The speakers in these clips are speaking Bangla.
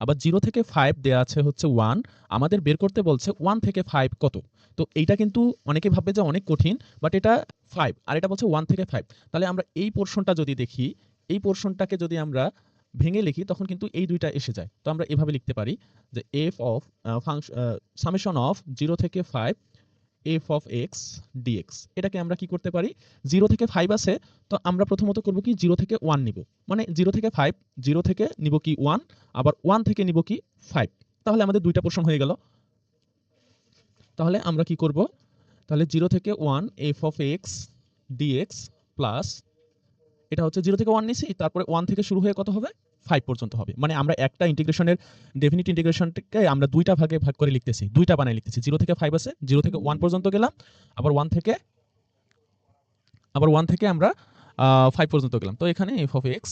আবার 0 থেকে 5 দেয়া আছে হচ্ছে 1, আমাদের বের করতে বলছে 1 থেকে 5 কত? তো এইটা কিন্তু অনেকে ভাববে যে অনেক কঠিন, বাট এটা 5 আর এটা বলছে 1 থেকে 5। তাহলে আমরা এই পোরশনটা যদি দেখি, এই পোরশনটাকে যদি আমরা ভেঙে লিখি তখন কিন্তু এই ২ টা এসে যায়। তো আমরা এভাবে লিখতে পারি যে f অফ সামেশন অফ 0 থেকে 5 f of x dx। এটাকে আমরা কি করতে পারি? 0 থেকে 5 আছে, তো আমরা প্রথমত করব কি 0 থেকে 1 নিব। মানে 0 থেকে 5, 0 থেকে নিব কি 1, আবার 1 থেকে নিব কি 5। তাহলে আমাদের ২ টা পোরশন হয়ে গেল। তাহলে আমরা কি করব? তাহলে 0 থেকে 1 f of x dx plus এটা হচ্ছে 0 থেকে 1 নিছি, তারপরে 1 থেকে শুরু হয়ে কত হবে? 5 পর্যন্ত হবে। মানে আমরা একটা ইন্টিগ্রেশনের ডেফিনিট ইন্টিগ্রেশনটাকে আমরা ২ টা ভাগে ভাগ করে লিখতেছি। ২ টা বানায় লিখতেছি। 0 থেকে 5 আছে, 0 থেকে 1 পর্যন্ত গেলাম। আবার 1 থেকে আমরা 5 পর্যন্ত গেলাম। তো এখানে f of x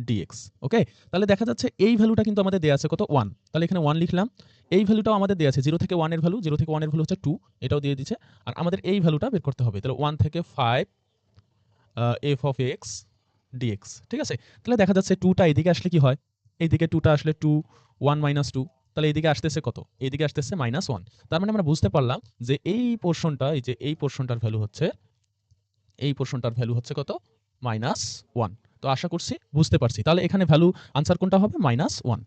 dx। ওকে? তাহলে দেখা যাচ্ছে এই ভ্যালুটা কিন্তু আমাদের দেয়া আছে কত? 1। তাহলে এখানে 1 লিখলাম। এই ভ্যালুটাও আমাদের দেয়া আছে 0 থেকে 1 এর ভ্যালু, 0 থেকে 1 এর ভ্যালু হচ্ছে 2, এটাও দিয়ে দিচ্ছে। আর আমাদের এই ভ্যালুটা বের করতে হবে। তাহলে 1 থেকে 5 f of x dx। ঠিক আছে? তাহলে দেখা যাচ্ছে 2 টা এদিকে আসলে কি হয়? এইদিকে 2 টা আসলে 2, 1 মাইনাস 2। তাহলে এদিকে আসতেছে কত? এদিকে আসতেছে -1। তার মানে আমরা বুঝতে পারলাম যে এই পোরশনটা, এই যে এই পোরশনটার ভ্যালু হচ্ছে, এই পোরশনটার ভ্যালু হচ্ছে কত? -1। তো আশা করছি বুঝতে পারছি। তাহলে এখানে ভ্যালু আনসার কোনটা হবে? -1।